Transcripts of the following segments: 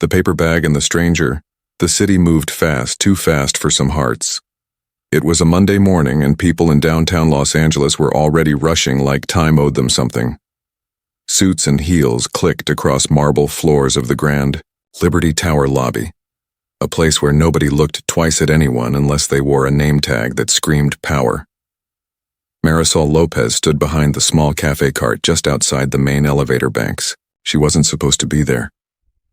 The paper bag and the stranger. The city moved fast, too fast for some hearts. It was a Monday morning and people in downtown Los Angeles were already rushing like time owed them something. Suits and heels clicked across marble floors of the grand Liberty Tower lobby, a place where nobody looked twice at anyone unless they wore a name tag that screamed power. Marisol Lopez stood behind the small cafe cart just outside the main elevator banks. She wasn't supposed to be there.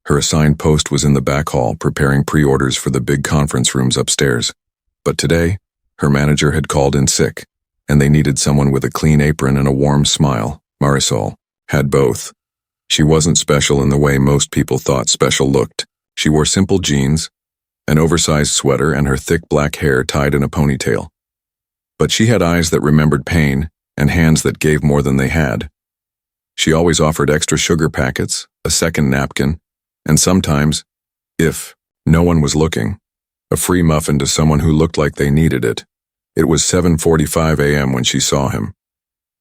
Her assigned post was in the back hall preparing pre-orders for the big conference rooms upstairs. But today, her manager had called in sick, and they needed someone with a clean apron and a warm smile. Marisol had both. She wasn't special in the way most people thought special looked. She wore simple jeans, an oversized sweater, and her thick black hair tied in a ponytail. But she had eyes that remembered pain and hands that gave more than they had. She always offered extra sugar packets, a second napkin, and sometimes, if no one was looking, a free muffin to someone who looked like they needed it. It was 7:45 a.m. when she saw him.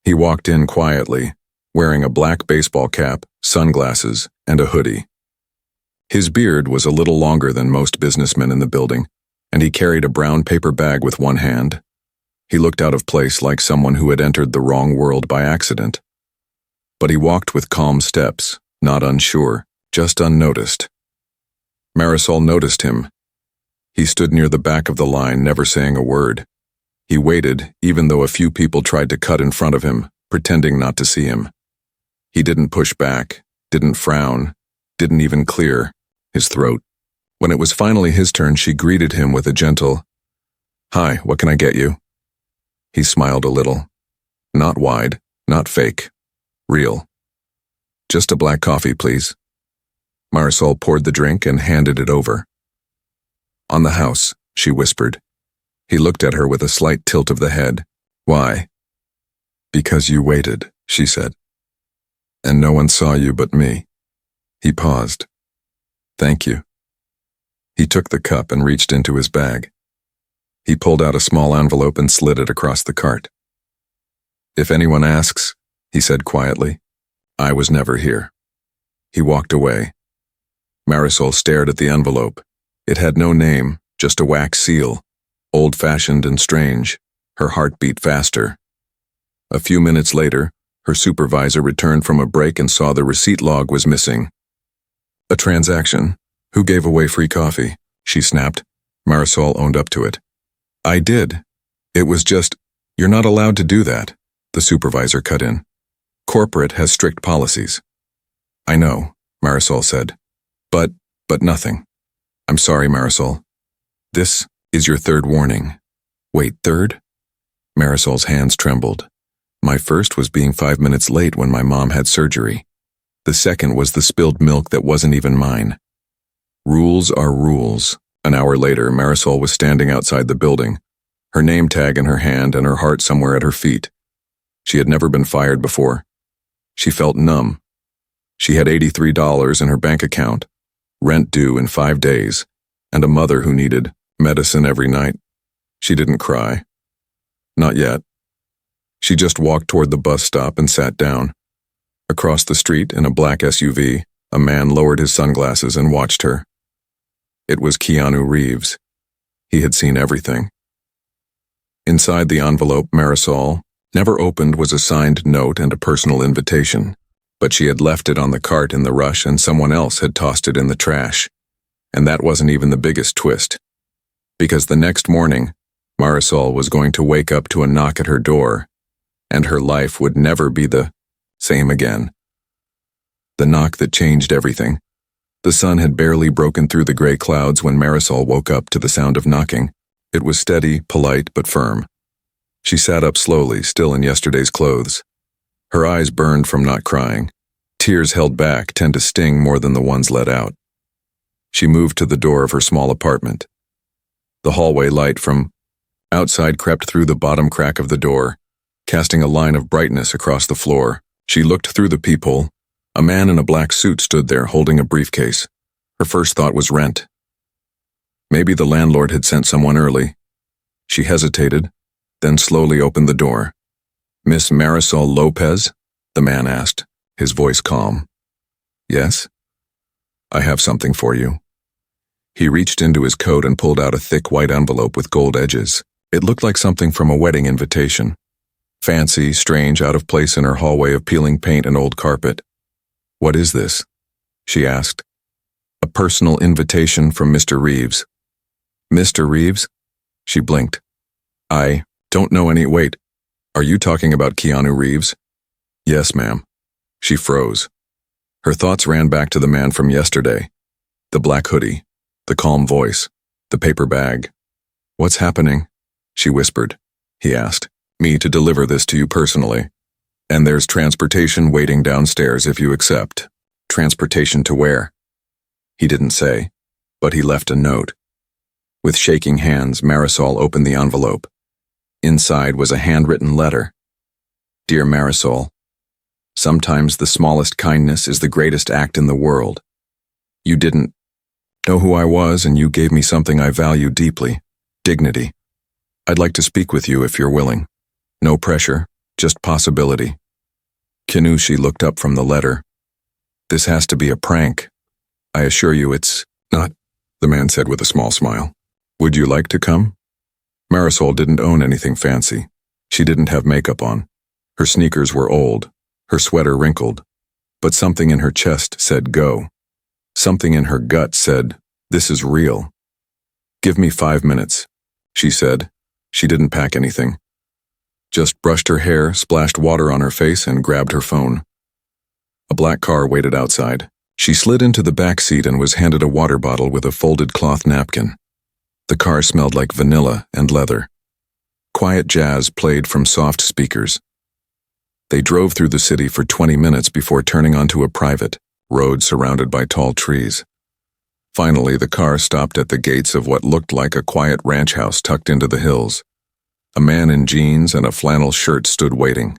He walked in quietly, wearing a black baseball cap, sunglasses, and a hoodie. His beard was a little longer than most businessmen in the building, and he carried a brown paper bag with one hand. He looked out of place like someone who had entered the wrong world by accident. But he walked with calm steps, not unsure, just unnoticed. Marisol noticed him. He stood near the back of the line, never saying a word. He waited, even though a few people tried to cut in front of him, pretending not to see him. He didn't push back, didn't frown, didn't even clear his throat. When it was finally his turn, she greeted him with a gentle, "Hi, what can I get you?" He smiled a little. Not wide, not fake. Real. "Just a black coffee, please." Marisol poured the drink and handed it over. "On the house," she whispered. He looked at her with a slight tilt of the head. "Why?" "Because you waited," she said. "And no one saw you but me." He paused. "Thank you." He took the cup and reached into his bag. He pulled out a small envelope and slid it across the cart. "If anyone asks," he said quietly, "I was never here." He walked away. Marisol stared at the envelope. It had no name, just a wax seal, old-fashioned and strange. Her heart beat faster. A few minutes later, her supervisor returned from a break and saw the receipt log was missing. "A transaction. Who gave away free coffee?" she snapped. Marisol owned up to it. "I did. It was just, you're not allowed to do that," the supervisor cut in. "Corporate has strict policies." "I know," Marisol said. But nothing. "I'm sorry, Marisol. This is your third warning." "Wait, third?" Marisol's hands trembled. "My first was being 5 minutes late when my mom had surgery. The second was the spilled milk that wasn't even mine." Rules are rules. An hour later, Marisol was standing outside the building, her name tag in her hand and her heart somewhere at her feet. She had never been fired before. She felt numb. She had $83 in her bank account, rent due in 5 days, and a mother who needed medicine every night. She didn't cry. Not yet. She just walked toward the bus stop and sat down. Across the street, in a black SUV, a man lowered his sunglasses and watched her. It was Keanu Reeves. He had seen everything. Inside the envelope Marisol never opened was a signed note and a personal invitation, but she had left it on the cart in the rush and someone else had tossed it in the trash. And that wasn't even the biggest twist. Because the next morning, Marisol was going to wake up to a knock at her door, and her life would never be the same again. The knock that changed everything. The sun had barely broken through the gray clouds when Marisol woke up to the sound of knocking. It was steady, polite, but firm. She sat up slowly, still in yesterday's clothes. Her eyes burned from not crying. Tears held back tend to sting more than the ones let out. She moved to the door of her small apartment. The hallway light from outside crept through the bottom crack of the door, casting a line of brightness across the floor. She looked through the peephole. A man in a black suit stood there holding a briefcase. Her first thought was rent. Maybe the landlord had sent someone early. She hesitated, then slowly opened the door. "Miss Marisol Lopez?" the man asked, his voice calm. "Yes?" I have something for you. He reached into his coat and pulled out a thick white envelope with gold edges. It looked like something from a wedding invitation. Fancy, strange, out of place in her hallway of peeling paint and old carpet. What is this? She asked. A personal invitation from Mr. Reeves. Mr. Reeves? She blinked. I don't know any. Wait, are you talking about Keanu Reeves? Yes, ma'am. She froze. Her thoughts ran back to the man from yesterday. The black hoodie, the calm voice, the paper bag. What's happening? She whispered. He asked. Me to deliver this to you personally. And there's transportation waiting downstairs if you accept. Transportation to where? He didn't say, but he left a note. With shaking hands, Marisol opened the envelope. Inside was a handwritten letter. Dear Marisol, sometimes the smallest kindness is the greatest act in the world. You didn't know who I was, and you gave me something I value deeply, dignity. I'd like to speak with you if you're willing. No pressure, just possibility. She looked up from the letter. This has to be a prank. I assure you it's not, the man said with a small smile. Would you like to come? Marisol didn't own anything fancy. She didn't have makeup on. Her sneakers were old, her sweater wrinkled. But something in her chest said go. Something in her gut said, this is real. Give me 5 minutes, she said. She didn't pack anything. Just brushed her hair, splashed water on her face, and grabbed her phone. A black car waited outside. She slid into the back seat and was handed a water bottle with a folded cloth napkin. The car smelled like vanilla and leather. Quiet jazz played from soft speakers. They drove through the city for 20 minutes before turning onto a private road surrounded by tall trees. Finally, the car stopped at the gates of what looked like a quiet ranch house tucked into the hills. A man in jeans and a flannel shirt stood waiting.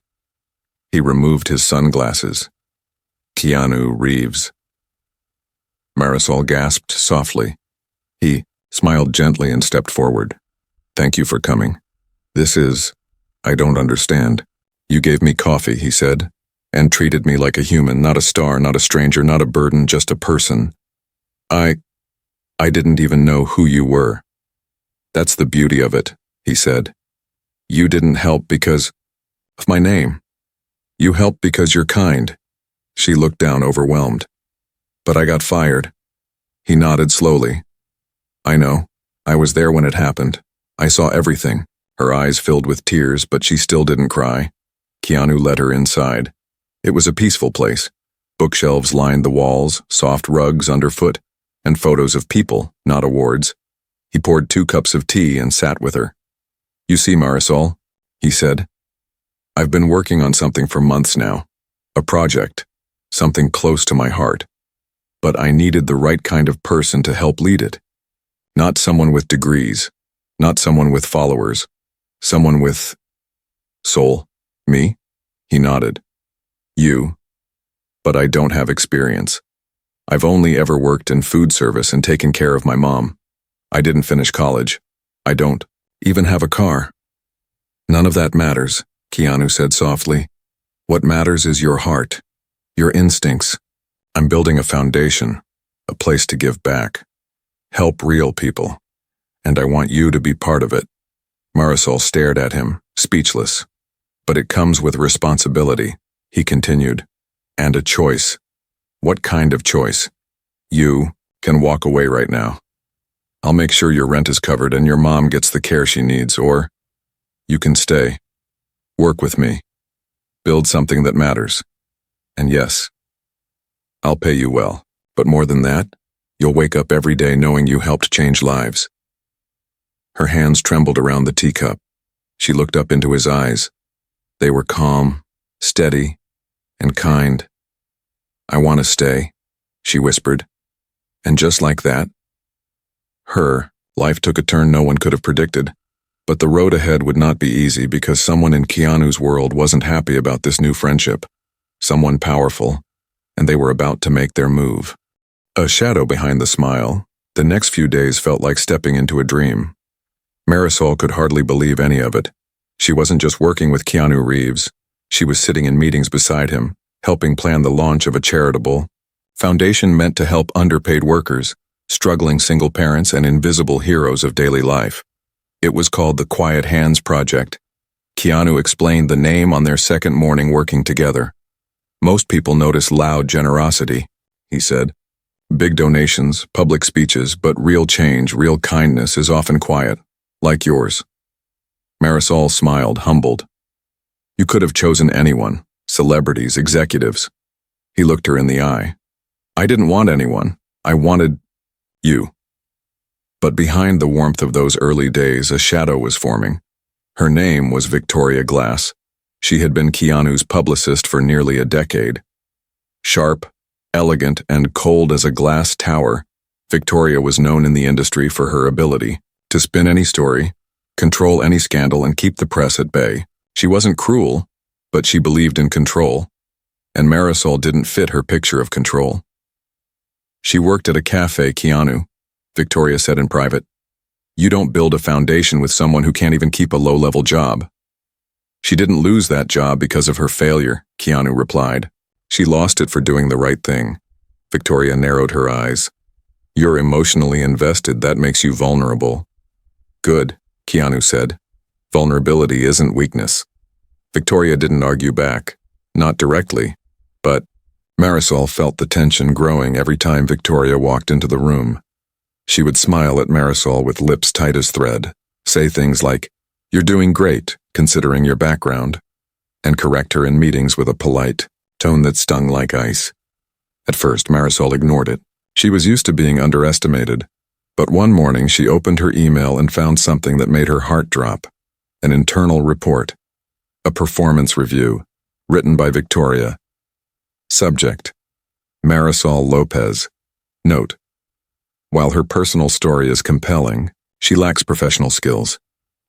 He removed his sunglasses. Keanu Reeves. Marisol gasped softly. He smiled gently and stepped forward. Thank you for coming. I don't understand. You gave me coffee, he said, and treated me like a human, not a star, not a stranger, not a burden, just a person. I didn't even know who you were. That's the beauty of it, he said. You didn't help because of my name. You helped because you're kind. She looked down, overwhelmed. But I got fired. He nodded slowly. I know. I was there when it happened. I saw everything. Her eyes filled with tears, but she still didn't cry. Keanu led her inside. It was a peaceful place. Bookshelves lined the walls, soft rugs underfoot, and photos of people, not awards. He poured 2 cups of tea and sat with her. You see, Marisol, he said, I've been working on something for months now. A project, something close to my heart. But I needed the right kind of person to help lead it. Not someone with degrees, not someone with followers, someone with soul. Me? He nodded. You. But I don't have experience. I've only ever worked in food service and taken care of my mom. I didn't finish college. I don't even have a car. None of that matters, Keanu said softly. What matters is your heart, your instincts. I'm building a foundation, a place to give back, help real people, and I want you to be part of it. Marisol stared at him, speechless. But it comes with responsibility, he continued, and a choice. What kind of choice? You can walk away right now. I'll make sure your rent is covered and your mom gets the care she needs, or you can stay. Work with me. Build something that matters. And yes, I'll pay you well. But more than that, you'll wake up every day knowing you helped change lives. Her hands trembled around the teacup. She looked up into his eyes. They were calm, steady, and kind. I want to stay, she whispered. And just like that, life took a turn no one could have predicted. But the road ahead would not be easy because someone in Keanu's world wasn't happy about this new friendship. Someone powerful, and they were about to make their move. A shadow behind the smile, the next few days felt like stepping into a dream. Marisol could hardly believe any of it. She wasn't just working with Keanu Reeves. She was sitting in meetings beside him, helping plan the launch of a charitable Foundation meant to help underpaid workers, struggling single parents, and invisible heroes of daily life. It was called the Quiet Hands Project. Keanu explained the name on their second morning working together. Most people notice loud generosity, he said. Big donations, public speeches, but real change, real kindness is often quiet, like yours. Marisol smiled, humbled. You could have chosen anyone, celebrities, executives. He looked her in the eye. I didn't want anyone. I wanted you. But behind the warmth of those early days, a shadow was forming. Her name was Victoria Glass. She had been Keanu's publicist for nearly a decade. Sharp, elegant, and cold as a glass tower, Victoria was known in the industry for her ability to spin any story, control any scandal, and keep the press at bay. She wasn't cruel, but she believed in control, and Marisol didn't fit her picture of control. She worked at a cafe, Keanu, Victoria said in private. You don't build a foundation with someone who can't even keep a low-level job. She didn't lose that job because of her failure, Keanu replied. She lost it for doing the right thing. Victoria narrowed her eyes. You're emotionally invested, that makes you vulnerable. Good, Keanu said. Vulnerability isn't weakness. Victoria didn't argue back. Not directly, but Marisol felt the tension growing every time Victoria walked into the room. She would smile at Marisol with lips tight as thread, say things like, You're doing great, considering your background, and correct her in meetings with a polite tone that stung like ice. At first, Marisol ignored it. She was used to being underestimated. But one morning, she opened her email and found something that made her heart drop. An internal report. A performance review, written by Victoria. Subject: Marisol Lopez. Note: while her personal story is compelling, she lacks professional skills.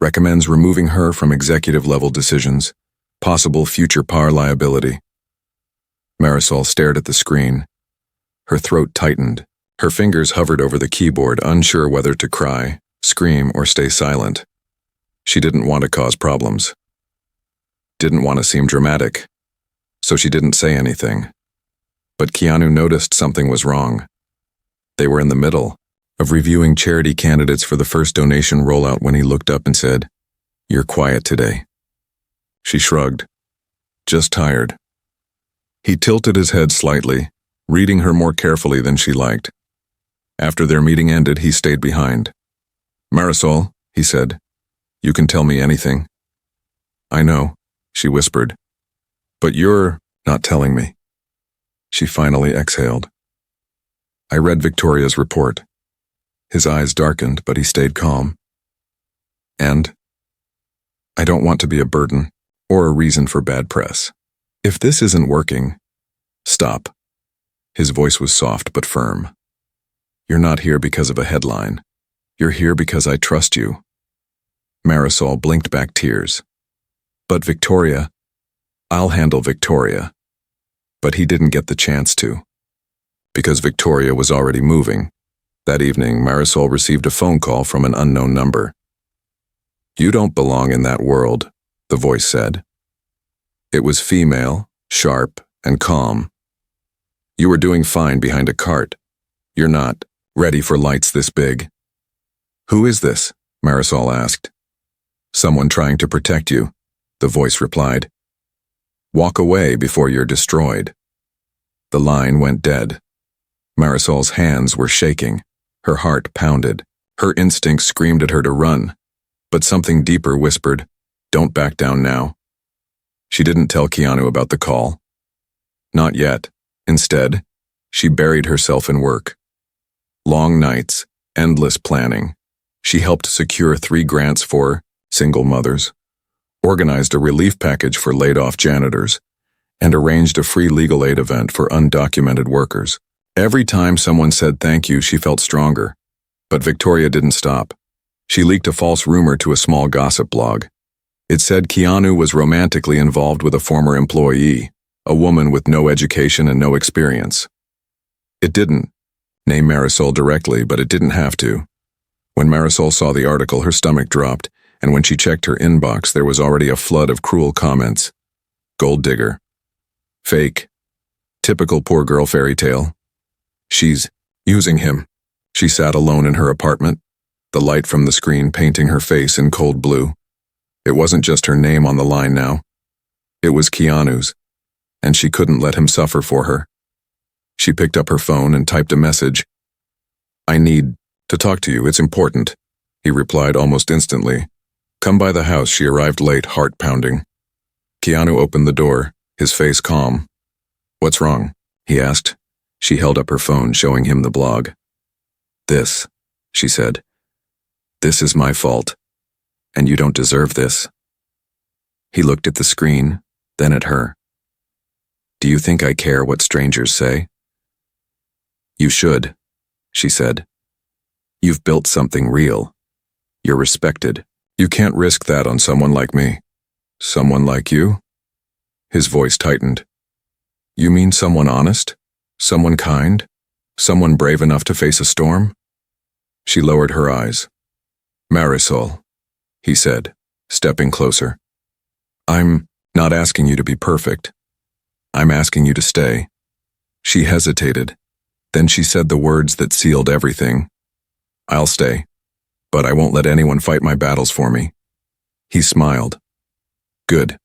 Recommends removing her from executive-level decisions. Possible future PAR liability. Marisol stared at the screen. Her throat tightened. Her fingers hovered over the keyboard, unsure whether to cry, scream, or stay silent. She didn't want to cause problems. Didn't want to seem dramatic. So she didn't say anything. But Keanu noticed something was wrong. They were in the middle of reviewing charity candidates for the first donation rollout when he looked up and said, You're quiet today. She shrugged. Just tired. He tilted his head slightly, reading her more carefully than she liked. After their meeting ended, he stayed behind. Marisol, he said, you can tell me anything. I know, she whispered. But you're not telling me. She finally exhaled. I read Victoria's report. His eyes darkened, but he stayed calm. And? I don't want to be a burden or a reason for bad press. If this isn't working, stop. His voice was soft but firm. You're not here because of a headline. You're here because I trust you. Marisol blinked back tears. But Victoria, I'll handle Victoria. But he didn't get the chance to. Because Victoria was already moving. That evening, Marisol received a phone call from an unknown number. You don't belong in that world, the voice said. It was female, sharp, and calm. You were doing fine behind a cart. You're not ready for lights this big. Who is this? Marisol asked. Someone trying to protect you, the voice replied. Walk away before you're destroyed. The line went dead. Marisol's hands were shaking. Her heart pounded. Her instincts screamed at her to run. But something deeper whispered, Don't back down now. She didn't tell Keanu about the call. Not yet. Instead, she buried herself in work. Long nights, endless planning. She helped secure 3 grants for single mothers, organized a relief package for laid-off janitors, and arranged a free legal aid event for undocumented workers. Every time someone said thank you, she felt stronger. But Victoria didn't stop. She leaked a false rumor to a small gossip blog. It said Keanu was romantically involved with a former employee, a woman with no education and no experience. It didn't name Marisol directly, but it didn't have to. When Marisol saw the article, her stomach dropped, and when she checked her inbox, there was already a flood of cruel comments. Gold digger. Fake. Typical poor girl fairy tale. She's using him. She sat alone in her apartment, the light from the screen painting her face in cold blue. It wasn't just her name on the line now. It was Keanu's, and she couldn't let him suffer for her. She picked up her phone and typed a message. "I need to talk to you, it's important," he replied almost instantly. "Come by the house." She arrived late, heart pounding. Keanu opened the door, his face calm. "What's wrong?" he asked. She held up her phone, showing him the blog. "This," she said. "This is my fault, and you don't deserve this." He looked at the screen, then at her. "Do you think I care what strangers say?" "You should," she said. "You've built something real. You're respected. You can't risk that on someone like me." "Someone like you?" His voice tightened. "You mean someone honest? Someone kind? Someone brave enough to face a storm?" She lowered her eyes. "Marisol," he said, stepping closer. "I'm not asking you to be perfect. I'm asking you to stay." She hesitated. Then she said the words that sealed everything. "I'll stay, but I won't let anyone fight my battles for me." He smiled. "Good.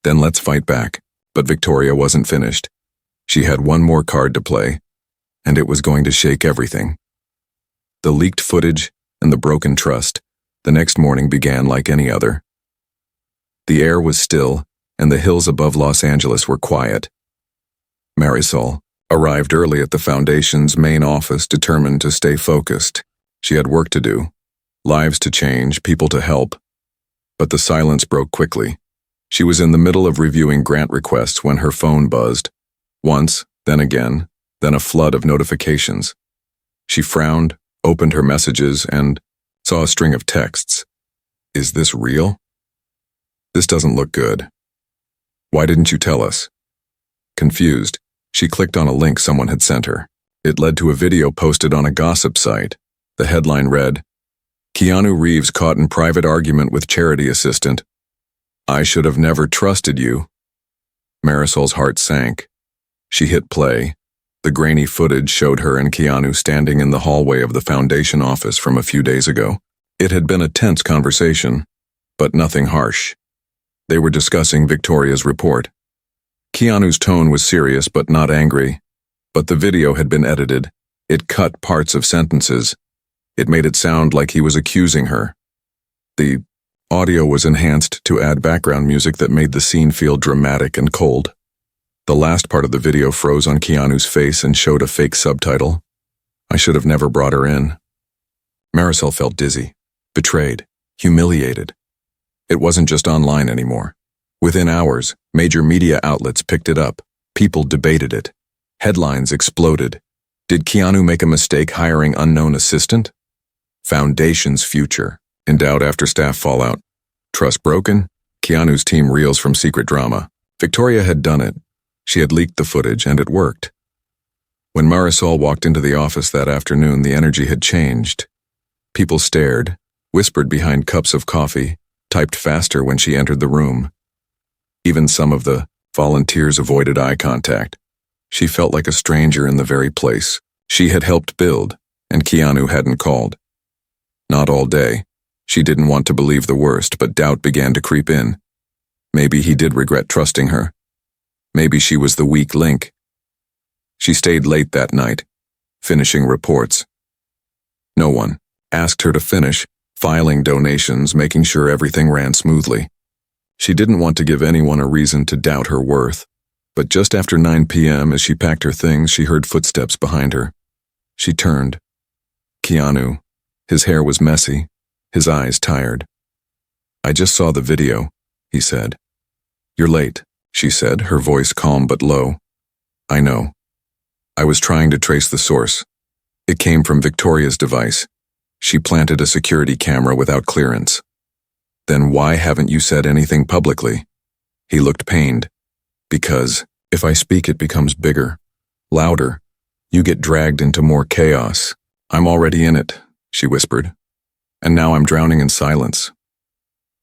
Then let's fight back." But Victoria wasn't finished. She had one more card to play, and it was going to shake everything. The leaked footage and the broken trust. The next morning began like any other. The air was still, and the hills above Los Angeles were quiet. Marisol arrived early at the Foundation's main office, determined to stay focused. She had work to do, lives to change, people to help. But the silence broke quickly. She was in the middle of reviewing grant requests when her phone buzzed. Once, then again, then a flood of notifications. She frowned, opened her messages, and saw a string of texts. "Is this real? This doesn't look good. Why didn't you tell us?" Confused, she clicked on a link someone had sent her. It led to a video posted on a gossip site. The headline read, "Keanu Reeves caught in private argument with charity assistant. I should have never trusted you." Marisol's heart sank. She hit play. The grainy footage showed her and Keanu standing in the hallway of the Foundation office from a few days ago. It had been a tense conversation, but nothing harsh. They were discussing Victoria's report. Keanu's tone was serious but not angry. But the video had been edited. It cut parts of sentences. It made it sound like he was accusing her. The audio was enhanced to add background music that made the scene feel dramatic and cold. The last part of the video froze on Keanu's face and showed a fake subtitle. "I should have never brought her in." Marisol felt dizzy, betrayed, humiliated. It wasn't just online anymore. Within hours, major media outlets picked it up. People debated it. Headlines exploded. Did Keanu make a mistake hiring unknown assistant? Foundation's future in doubt after staff fallout. Trust broken? Keanu's team reels from secret drama. Victoria had done it. She had leaked the footage, and it worked. When Marisol walked into the office that afternoon, the energy had changed. People stared, whispered behind cups of coffee, typed faster when she entered the room. Even some of the volunteers avoided eye contact. She felt like a stranger in the very place she had helped build, and Keanu hadn't called. Not all day. She didn't want to believe the worst, but doubt began to creep in. Maybe he did regret trusting her. Maybe she was the weak link. She stayed late that night, finishing reports. No one asked her to finish, filing donations, making sure everything ran smoothly. She didn't want to give anyone a reason to doubt her worth. But just after 9 p.m., as she packed her things, she heard footsteps behind her. She turned. Keanu. His hair was messy, his eyes tired. "I just saw the video," he said. "You're late," she said, her voice calm but low. "I know. I was trying to trace the source. It came from Victoria's device. She planted a security camera without clearance." "Then why haven't you said anything publicly?" He looked pained. "Because if I speak, it becomes bigger, louder. You get dragged into more chaos. I'm already in it," she whispered. "And now I'm drowning in silence."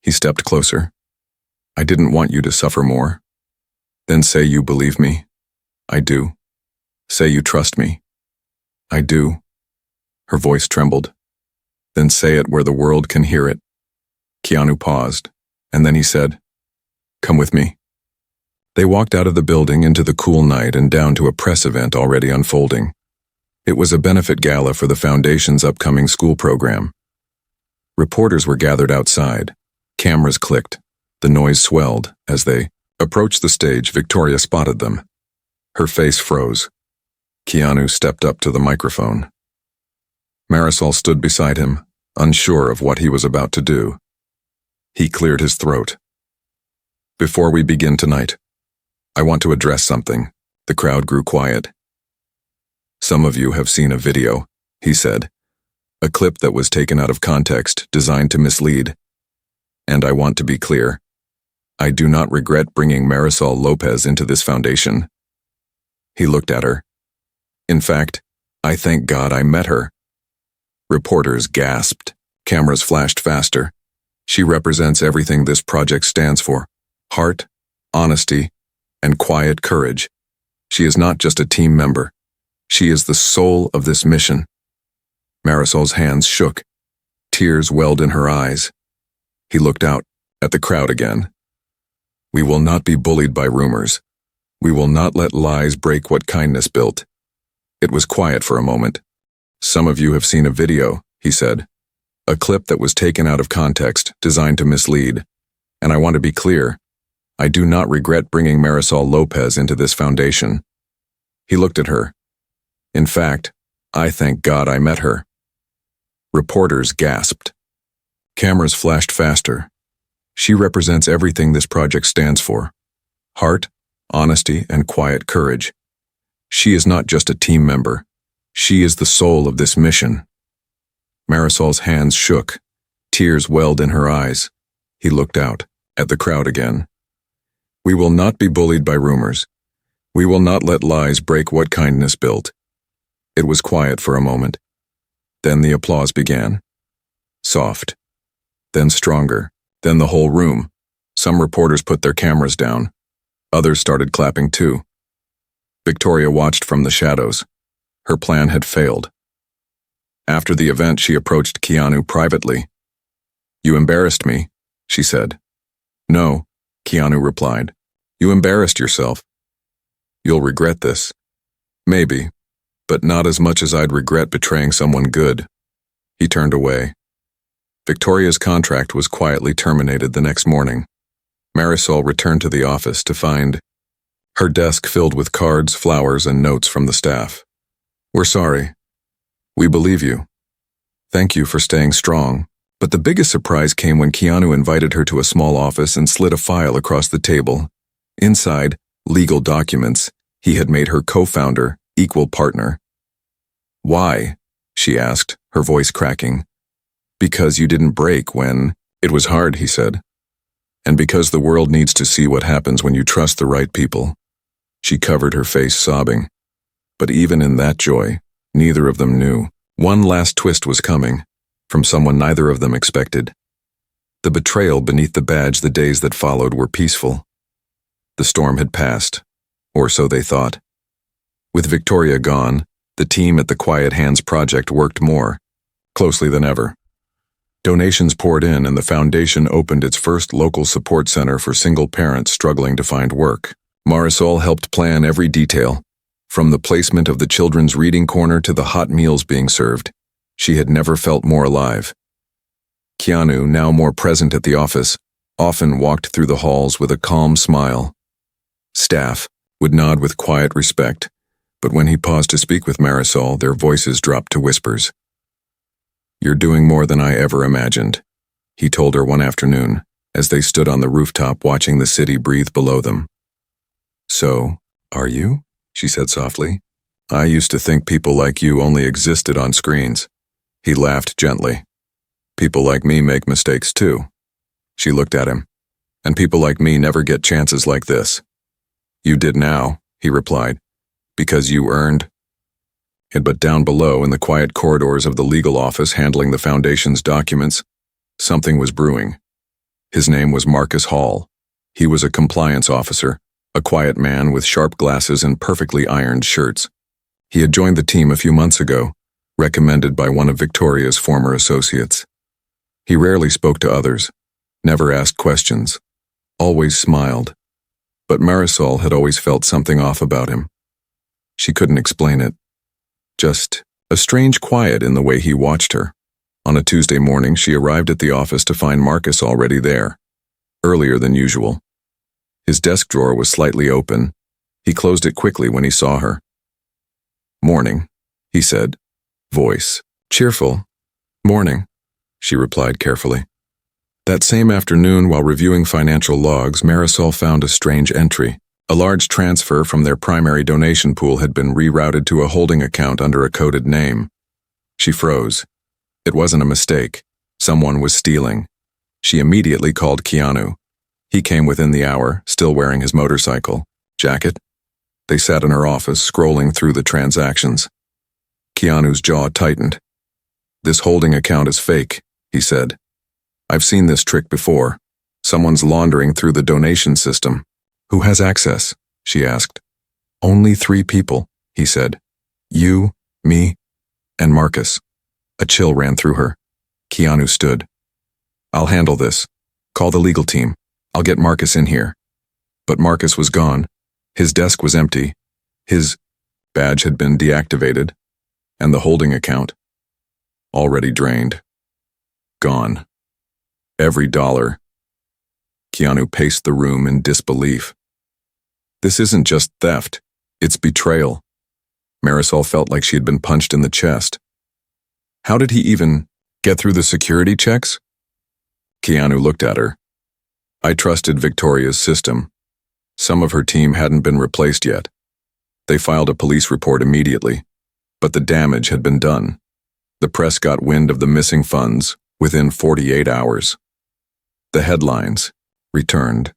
He stepped closer. "I didn't want you to suffer more." "Then say you believe me." "I do." "Say you trust me." I do. Her voice trembled. Then say it where the world can hear it. Keanu paused, and then he said, Come with me. They walked out of the building into the cool night and down to a press event already unfolding. It was a benefit gala for the Foundation's upcoming school program. Reporters were gathered outside. Cameras clicked. The noise swelled. As they approached the stage, Victoria spotted them. Her face froze. Keanu stepped up to the microphone. Marisol stood beside him, unsure of what he was about to do. He cleared his throat. Before we begin tonight, I want to address something. The crowd grew quiet. Some of you have seen a video, he said, a clip that was taken out of context, designed to mislead. And I want to be clear. I do not regret bringing Marisol Lopez into this foundation. He looked at her. In fact, I thank God I met her. Reporters gasped. Cameras flashed faster. She represents everything this project stands for. Heart, honesty, and quiet courage. She is not just a team member. She is the soul of this mission. Marisol's hands shook. Tears welled in her eyes. He looked out at the crowd again. We will not be bullied by rumors. We will not let lies break what kindness built. It was quiet for a moment. Some of you have seen a video, he said. A clip that was taken out of context, designed to mislead. And I want to be clear. I do not regret bringing Marisol Lopez into this foundation. He looked at her. In fact, I thank God I met her. Reporters gasped. Cameras flashed faster. She represents everything this project stands for. Heart, honesty, and quiet courage. She is not just a team member. She is the soul of this mission. Marisol's hands shook. Tears welled in her eyes. He looked out at the crowd again. We will not be bullied by rumors. We will not let lies break what kindness built. It was quiet for a moment. Then the applause began. Soft. Then stronger. Then the whole room. Some reporters put their cameras down. Others started clapping too. Victoria watched from the shadows. Her plan had failed. After the event, she approached Keanu privately. You embarrassed me, she said. No, Keanu replied. You embarrassed yourself. You'll regret this. Maybe, but not as much as I'd regret betraying someone good. He turned away. Victoria's contract was quietly terminated the next morning. Marisol returned to the office to find her desk filled with cards, flowers, and notes from the staff. We're sorry. We believe you. Thank you for staying strong. But the biggest surprise came when Keanu invited her to a small office and slid a file across the table. Inside, legal documents. He had made her co-founder, equal partner. Why? She asked, her voice cracking. Because you didn't break when... It was hard, he said. And because the world needs to see what happens when you trust the right people. She covered her face, sobbing. But even in that joy, neither of them knew. One last twist was coming, from someone neither of them expected. The betrayal beneath the badge the days that followed were peaceful. The storm had passed, or so they thought. With Victoria gone, the team at the Quiet Hands Project worked more closely than ever. Donations poured in and the foundation opened its first local support center for single parents struggling to find work. Marisol helped plan every detail, from the placement of the children's reading corner to the hot meals being served. She had never felt more alive. Keanu, now more present at the office, often walked through the halls with a calm smile. Staff would nod with quiet respect, but when he paused to speak with Marisol, their voices dropped to whispers. You're doing more than I ever imagined, he told her one afternoon, as they stood on the rooftop watching the city breathe below them. So, are you? She said softly. I used to think people like you only existed on screens. He laughed gently. People like me make mistakes too. She looked at him. And people like me never get chances like this. You did now, he replied, because you earned. But down below, in the quiet corridors of the legal office handling the foundation's documents, something was brewing. His name was Marcus Hall. He was a compliance officer, a quiet man with sharp glasses and perfectly ironed shirts. He had joined the team a few months ago, recommended by one of Victoria's former associates. He rarely spoke to others, never asked questions, always smiled. But Marisol had always felt something off about him. She couldn't explain it. Just a strange quiet in the way he watched her. On a Tuesday morning, she arrived at the office to find Marcus already there, earlier than usual. His desk drawer was slightly open. He closed it quickly when he saw her. "Morning," he said, voice cheerful. "Morning," she replied carefully. That same afternoon, while reviewing financial logs, Marisol found a strange entry. A large transfer from their primary donation pool had been rerouted to a holding account under a coded name. She froze. It wasn't a mistake. Someone was stealing. She immediately called Keanu. He came within the hour, still wearing his motorcycle jacket. They sat in her office, scrolling through the transactions. Keanu's jaw tightened. "This holding account is fake," he said. "I've seen this trick before. Someone's laundering through the donation system." "Who has access?" she asked. "Only 3 people," he said. "You, me, and Marcus." A chill ran through her. Keanu stood. "I'll handle this. Call the legal team. I'll get Marcus in here." But Marcus was gone. His desk was empty. His badge had been deactivated. And the holding account, already drained. Gone. Every dollar. Keanu paced the room in disbelief. This isn't just theft, it's betrayal. Marisol felt like she had been punched in the chest. How did he even get through the security checks? Keanu looked at her. I trusted Victoria's system. Some of her team hadn't been replaced yet. They filed a police report immediately, but the damage had been done. The press got wind of the missing funds within 48 hours. The headlines returned.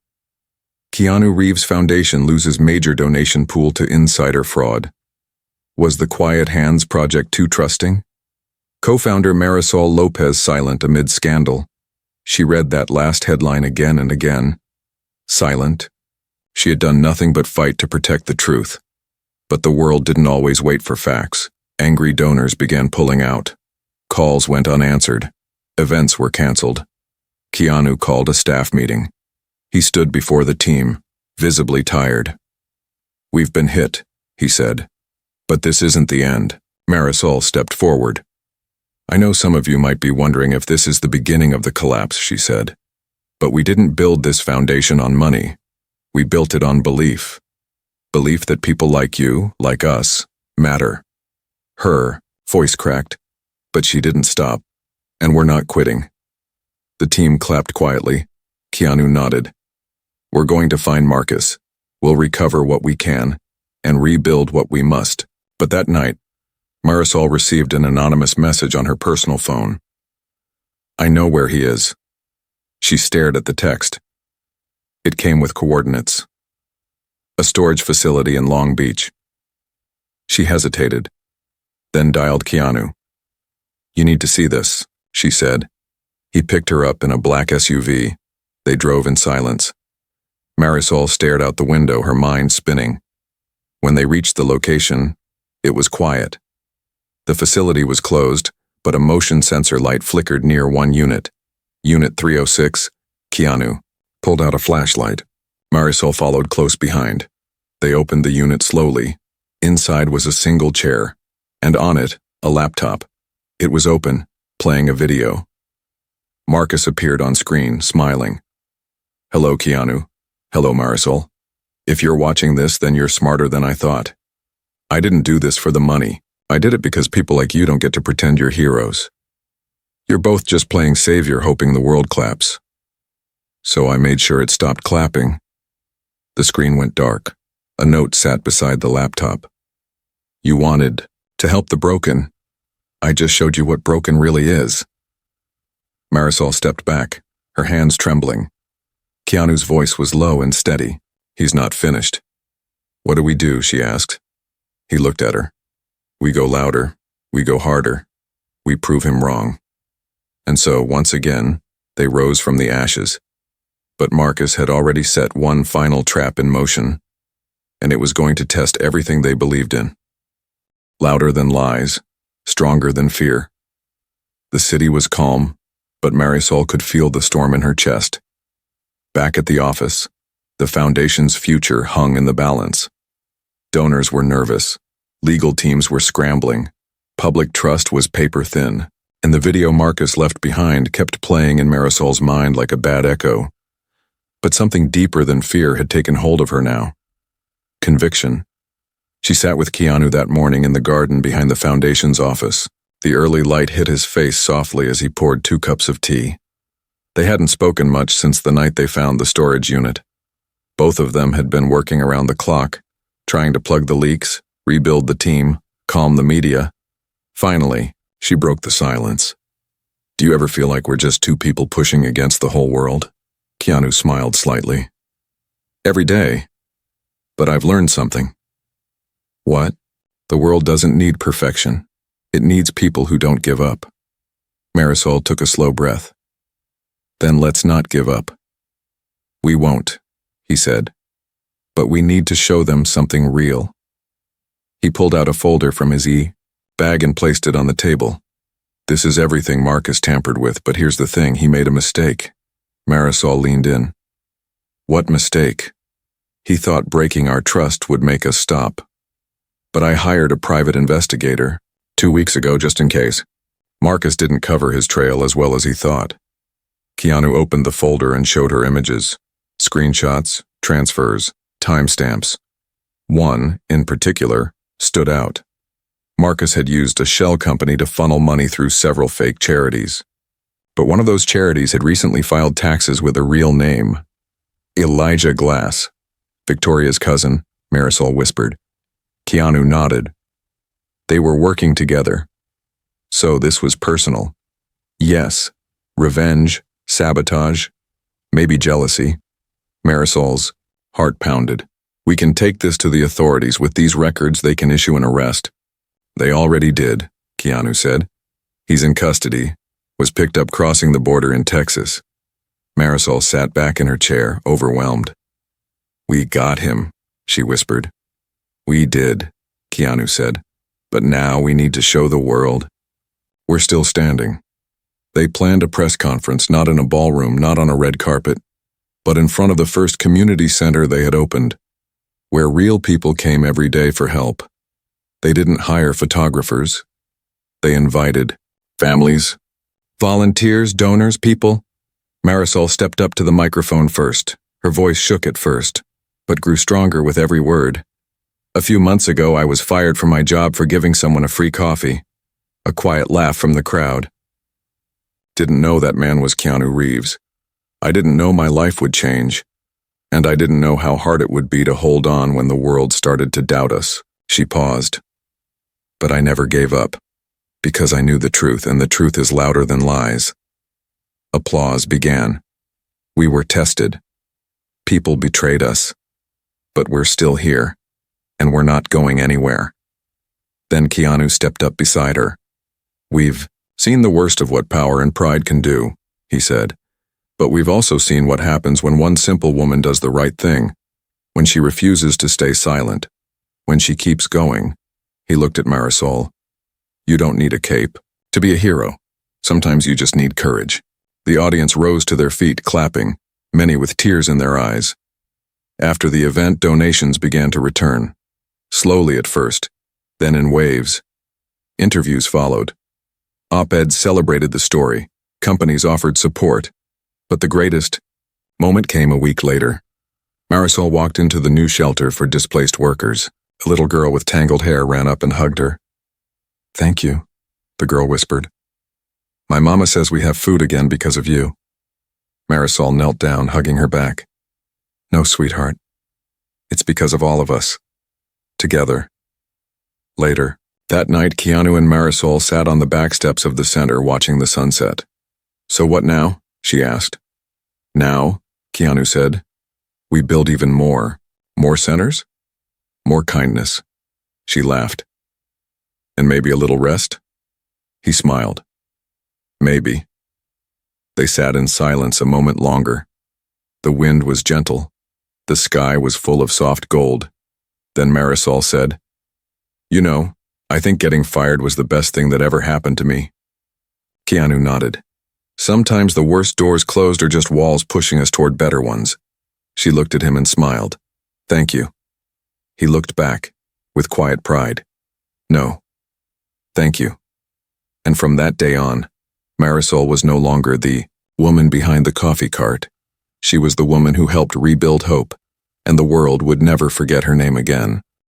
Keanu Reeves Foundation loses major donation pool to insider fraud. Was the Quiet Hands Project too trusting? Co-founder Marisol Lopez silent amid scandal. She read that last headline again and again. Silent. She had done nothing but fight to protect the truth. But the world didn't always wait for facts. Angry donors began pulling out. Calls went unanswered. Events were canceled. Keanu called a staff meeting. He stood before the team, visibly tired. We've been hit, he said. But this isn't the end. Marisol stepped forward. I know some of you might be wondering if this is the beginning of the collapse, she said. But we didn't build this foundation on money. We built it on belief. Belief that people like you, like us, matter. Her voice cracked, but she didn't stop. And we're not quitting. The team clapped quietly. Keanu nodded. We're going to find Marcus. We'll recover what we can and rebuild what we must. But that night, Marisol received an anonymous message on her personal phone. I know where he is. She stared at the text. It came with coordinates. A storage facility in Long Beach. She hesitated, then dialed Keanu. You need to see this, she said. He picked her up in a black SUV. They drove in silence. Marisol stared out the window, her mind spinning. When they reached the location, it was quiet. The facility was closed, but a motion sensor light flickered near one unit. Unit 306, Keanu, pulled out a flashlight. Marisol followed close behind. They opened the unit slowly. Inside was a single chair, and on it, a laptop. It was open, playing a video. Marcus appeared on screen, smiling. Hello, Keanu. Hello, Marisol. If you're watching this, then you're smarter than I thought. I didn't do this for the money. I did it because people like you don't get to pretend you're heroes. You're both just playing savior, hoping the world claps. So I made sure it stopped clapping. The screen went dark. A note sat beside the laptop. You wanted to help the broken. I just showed you what broken really is. Marisol stepped back, her hands trembling. Keanu's voice was low and steady. He's not finished. What do we do? She asked. He looked at her. We go louder. We go harder. We prove him wrong. And so, once again, they rose from the ashes. But Marcus had already set one final trap in motion, and it was going to test everything they believed in. louder than lies, stronger than fear. The city was calm, but Marisol could feel the storm in her chest. Back at the office, the foundation's future hung in the balance. Donors were nervous, legal teams were scrambling, public trust was paper thin, and the video Marcus left behind kept playing in Marisol's mind like a bad echo. But something deeper than fear had taken hold of her now. Conviction. She sat with Keanu that morning in the garden behind the foundation's office. The early light hit his face softly as he poured 2 cups of tea. They hadn't spoken much since the night they found the storage unit. Both of them had been working around the clock, trying to plug the leaks, rebuild the team, calm the media. Finally, she broke the silence. "Do you ever feel like we're just 2 people pushing against the whole world?" Keanu smiled slightly. "Every day. But I've learned something." "What?" "The world doesn't need perfection. It needs people who don't give up." Marisol took a slow breath. "Then let's not give up." "We won't," he said. "But we need to show them something real." He pulled out a folder from his bag and placed it on the table. "This is everything Marcus tampered with, but here's the thing, he made a mistake." Marisol leaned in. "What mistake?" "He thought breaking our trust would make us stop. But I hired a private investigator 2 weeks ago just in case. Marcus didn't cover his trail as well as he thought." Keanu opened the folder and showed her images, screenshots, transfers, timestamps. One, in particular, stood out. Marcus had used a shell company to funnel money through several fake charities. But one of those charities had recently filed taxes with a real name. Elijah Glass. "Victoria's cousin," Marisol whispered. Keanu nodded. They were working together. So this was personal. Yes, revenge, sabotage, maybe jealousy. Marisol's heart pounded. "We can take this to the authorities. With these records, they can issue an arrest." "They already did," Keanu said. "He's in custody, was picked up crossing the border in Texas." Marisol sat back in her chair, overwhelmed. "We got him," she whispered. "We did," Keanu said. "But now we need to show the world." "We're still standing." They planned a press conference, not in a ballroom, not on a red carpet, but in front of the first community center they had opened, where real people came every day for help. They didn't hire photographers. They invited families, volunteers, donors, people. Marisol stepped up to the microphone first. Her voice shook at first, but grew stronger with every word. "A few months ago, I was fired from my job for giving someone a free coffee." A quiet laugh from the crowd. "Didn't know that man was Keanu Reeves. I didn't know my life would change. And I didn't know how hard it would be to hold on when the world started to doubt us." She paused. "But I never gave up, because I knew the truth, and the truth is louder than lies." Applause began. "We were tested. People betrayed us. But we're still here, and we're not going anywhere." Then Keanu stepped up beside her. "We've seen the worst of what power and pride can do," he said. "But we've also seen what happens when one simple woman does the right thing, when she refuses to stay silent, when she keeps going." He looked at Marisol. "You don't need a cape to be a hero. Sometimes you just need courage." The audience rose to their feet, clapping, many with tears in their eyes. After the event, donations began to return. Slowly at first, then in waves. Interviews followed. Op-eds celebrated the story. Companies offered support. But the greatest moment came a week later. Marisol walked into the new shelter for displaced workers. A little girl with tangled hair ran up and hugged her. "Thank you," the girl whispered. "My mama says we have food again because of you." Marisol knelt down, hugging her back. "No, sweetheart. It's because of all of us. Together." Later, that night, Keanu and Marisol sat on the back steps of the center watching the sunset. "So what now?" she asked. "Now," Keanu said, "we build even more. More centers? More kindness." She laughed. "And maybe a little rest?" He smiled. "Maybe." They sat in silence a moment longer. The wind was gentle. The sky was full of soft gold. Then Marisol said, "You know, I think getting fired was the best thing that ever happened to me. Keanu nodded. Sometimes the worst doors closed are just walls pushing us toward better ones. She looked at him and smiled. Thank you. He looked back, with quiet pride. No. Thank you. And from that day on, Marisol was no longer the woman behind the coffee cart. She was the woman who helped rebuild hope, and the world would never forget her name again.